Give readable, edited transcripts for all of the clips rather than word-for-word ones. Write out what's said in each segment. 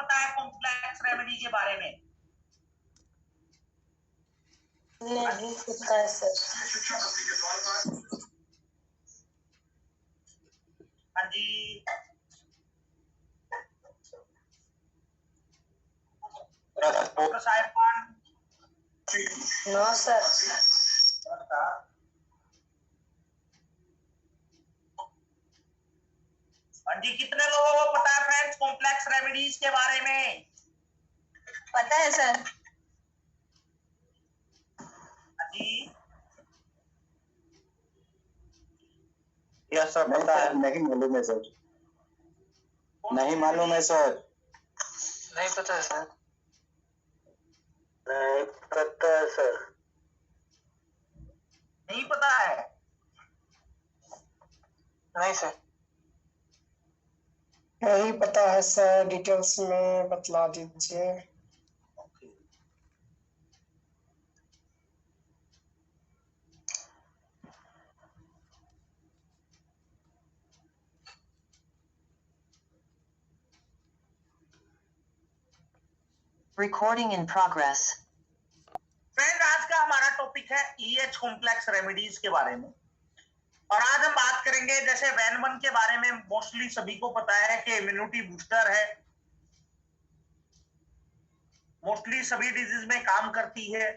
पता है complex remedy के बारे में? नहीं पता है सर। हाँ जी, डॉक्टर साहिबान। No sir. हाँ जी, कितने लोगों को पता है फ्रेंड्स कॉम्प्लेक्स रेमेडीज के बारे में? पता है सर। हाँ जी, यस सर, पता है। नहीं मालूम है सर। नहीं मालूम है सर। नहीं पता है सर। नहीं पता है सर। नहीं पता है। नहीं सर। नहीं पता है सर, डिटेल्स में बतला दीजिए। Recording in progress. फ्रेंड, आज का हमारा टॉपिक है EH कॉम्प्लेक्स रेमेडीज के बारे में। और आज हम बात करेंगे, जैसे वैन-1 के बारे में मोस्टली सभी को पता है कि इम्यूनिटी बूस्टर है, मोस्टली सभी डिजीज में काम करती है।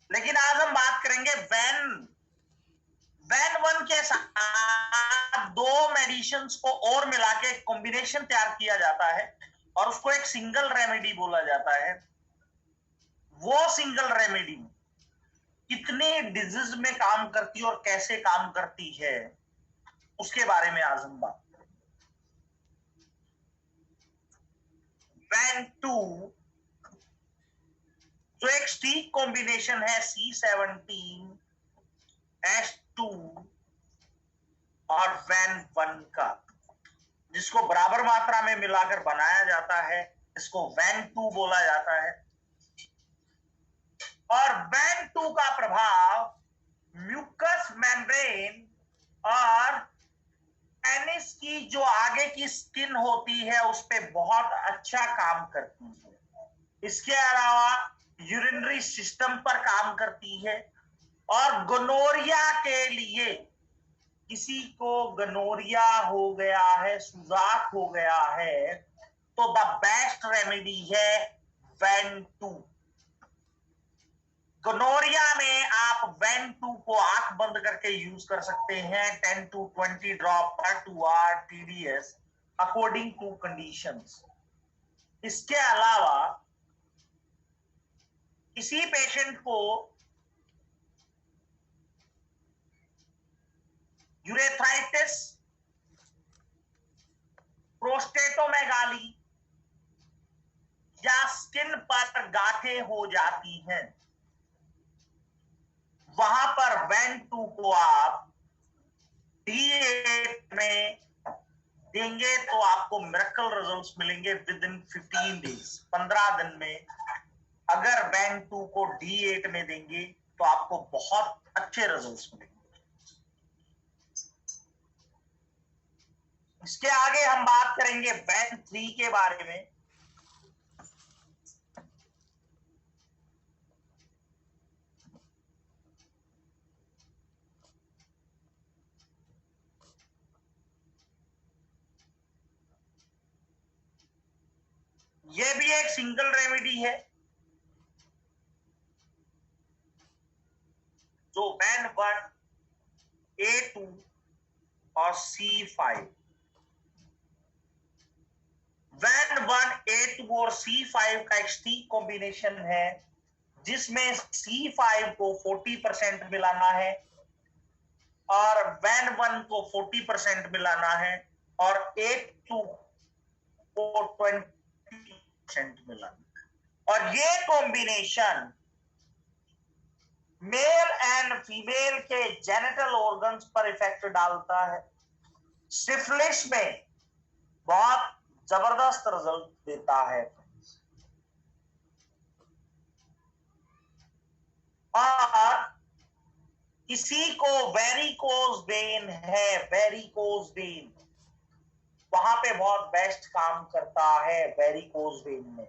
लेकिन आज हम बात करेंगे वैन-1 के साथ दो मेडिसिन्स को और मिला के कॉम्बिनेशन तैयार किया जाता है और उसको एक सिंगल रेमेडी बोला जाता है। वो सिंगल रेमेडी कितने डिजीज में काम करती है और कैसे काम करती है, उसके बारे में आज हम बात करेंगे। वैन-2 जो एक स्टीक कॉम्बिनेशन है C17, H2 और वैन-1 का, जिसको बराबर मात्रा में मिलाकर बनाया जाता है, इसको वैन-2 बोला जाता है। और वैन-2 का प्रभाव म्यूकस मेम्ब्रेन और पेनिस की जो आगे की स्किन होती है उस पे बहुत अच्छा काम करती है। इसके अलावा यूरिनरी सिस्टम पर काम करती है। और गोनोरिया के लिए, किसी को गोनोरिया हो गया है, सुजाक हो गया है, तो द बेस्ट रेमेडी है वैन-2। गोनोरिया में आप वैन-2 को आंख बंद करके यूज कर सकते हैं, 10 to 20 ड्रॉप पर 2 hour TDS according to conditions. इसके अलावा किसी पेशेंट को यूरेथ्राइटिस, प्रोस्टेटोमेगाली या स्किन पर गांठें हो जाती हैं, वहां पर वैन-2 को आप D8 में देंगे तो आपको मिरेकल रिजल्ट्स मिलेंगे विद इन 15 डेज, 15 दिन में। अगर वैन-2 को D8 में देंगे तो आपको बहुत अच्छे रिजल्ट्स मिलेंगे। इसके आगे हम बात करेंगे वैन-3 के बारे में। यह भी एक सिंगल रेमेडी है जो वैन-1, A2 और C5, वैन-1, A2 और C5 का एक स्टीक कॉम्बिनेशन है, जिसमें C5 को 40% मिलाना है और वैन-1 को 40% मिलाना है और A2 को 20% मिलाना। और ये कॉम्बिनेशन मेल एंड फीमेल के जेनिटल ऑर्गन्स पर इफेक्ट डालता है। सिफिलिस में बहुत जबरदस्त रिजल्ट देता है। और किसी को वेरिकोज वेन है, वेरिकोज वेन, वहां पे बहुत बेस्ट काम करता है वेरिकोज वेन में।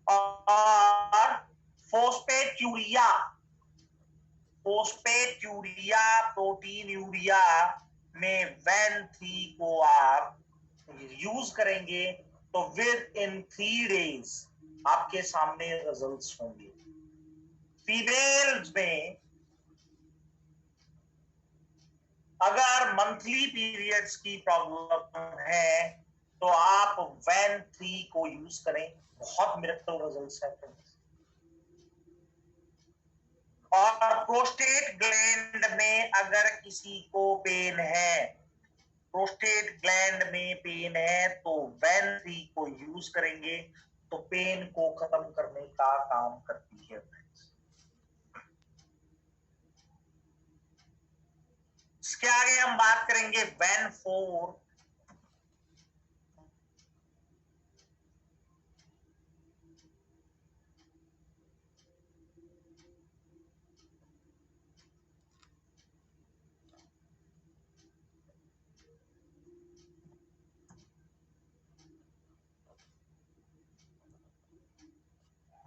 और फोस्फेट यूरिया प्रोटीन यूरिया में वैन 3 को आप यूज करेंगे तो विद इन 3 डेज आपके सामने रिजल्ट्स होंगे। फीमेल्स में अगर मंथली पीरियड्स की प्रॉब्लम है तो आप वैन 3 को यूज करें, बहुत मिरेकल रिजल्ट्स है। और प्रोस्टेट ग्लैंड में अगर किसी को पेन है, प्रोस्टेट ग्लैंड में पेन है तो वैन 3 को यूज करेंगे तो पेन को खत्म करने का काम करती है। इसके आगे हम बात करेंगे van 4।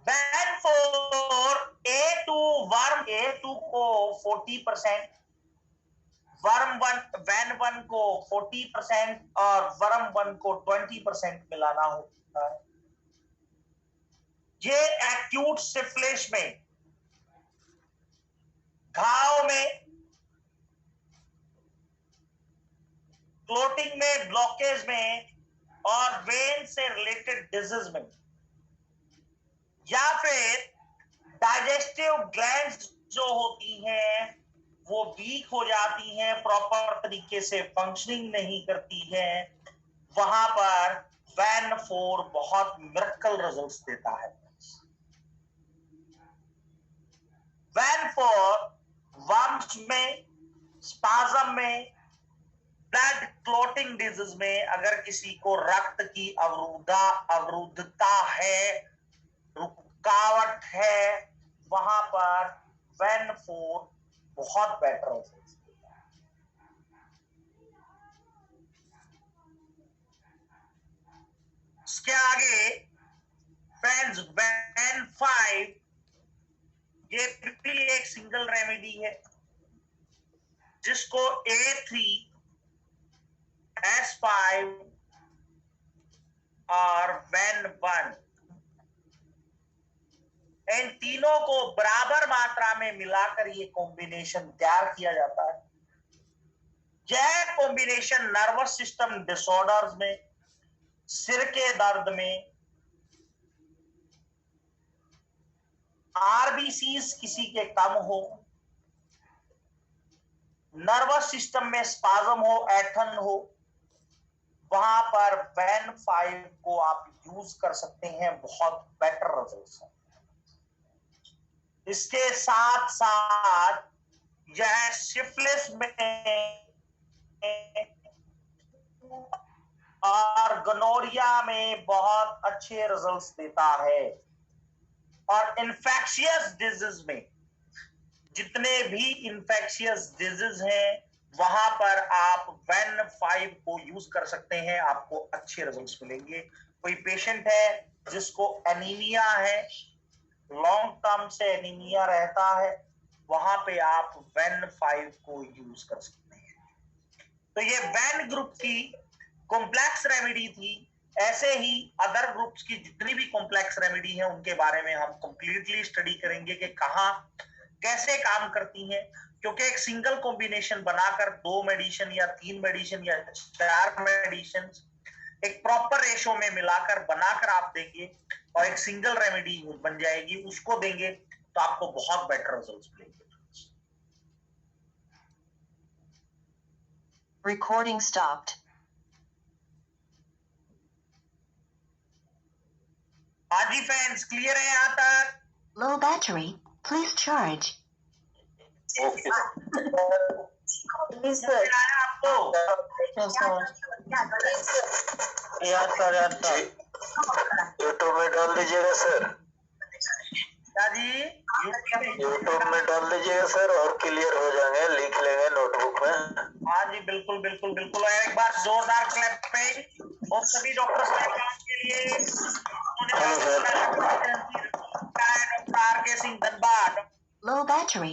Van 4 A2 worm A2 को 40%, वैन 1 को 40% और वर्म 1 को 20% मिलाना होता है। ये एक्यूट सिफिलिस में, घाव में, क्लोटिंग में, ब्लॉकेज में और वेन से रिलेटेड डिजीज में, या फिर डाइजेस्टिव ग्लैंड्स जो होती हैं वो वीक हो जाती हैं, प्रॉपर तरीके से फंक्शनिंग नहीं करती हैं, वहां पर वैन 4 बहुत मिरेकल रिजल्ट्स देता है। वैन 4 वर्म्स में, स्पाज्म में, ब्लड क्लोटिंग डिजीज में, अगर किसी को रक्त की अवरुद्धता है, रुकावट है, वहां पर वैन 4 बहुत बेटर हो सकती है। इसके आगे फ्रेंड्स वैन 5, ये भी एक सिंगल रेमेडी है जिसको A3, S5 और वैन 1, इन तीनों को बराबर मात्रा में मिलाकर ये कॉम्बिनेशन तैयार किया जाता है। यह कॉम्बिनेशन नर्वस सिस्टम डिसऑर्डर्स में, सिर के दर्द में, आरबीसीज किसी के कम हो, नर्वस सिस्टम में स्पाज्म हो, एथन हो, वहां पर वैन 5 को आप यूज कर सकते हैं, बहुत बेटर रिजल्ट्स हैं। इसके साथ साथ यह सिफिलिस में और गनोरिया में बहुत अच्छे रिजल्ट्स देता है। और इन्फेक्शियस डिजीज में, जितने भी इन्फेक्शियस डिजीज हैं वहां पर आप वैन 5 को यूज कर सकते हैं, आपको अच्छे रिजल्ट्स मिलेंगे। कोई पेशेंट है जिसको एनीमिया है, लॉन्ग टर्म से एनीमिया रहता है, वहां पे आप वैन 5 को यूज कर सकते हैं। तो ये वैन ग्रुप की कॉम्प्लेक्स रेमेडी थी। ऐसे ही अदर ग्रुप्स की जितनी भी कॉम्प्लेक्स रेमेडी है उनके बारे में हम कंप्लीटली स्टडी करेंगे कि कहां कैसे काम करती हैं, क्योंकि एक सिंगल कॉम्बिनेशन बनाकर 2 मेडिसिन या 3 मेडिसिन या 4 मेडिसिन एक प्रॉपर रेशो में मिलाकर बनाकर आप देंगे और एक सिंगल रेमेडी बन जाएगी, उसको देंगे तो आपको बहुत बेटर रिजल्ट्स मिलेंगे। Recording stopped. हाँ जी फ्रेंड्स, क्लियर है यहाँ तक? Low battery. Please charge. Okay Yes, sir. आया आपको? Yes, sir. याद सर यूट्यूब में डाल दीजिएगा सर। क्या जी? यूट्यूब में डाल दीजिएगा सर और क्लियर हो जाएंगे, लिख लेंगे नोटबुक में। हाँ जी बिल्कुल बिल्कुल बिल्कुल। एक बार जोरदार क्लैप पे और सभी डॉक्टर साहब के लिए। डॉक्टर आर के सिंह धनबाद। Low battery.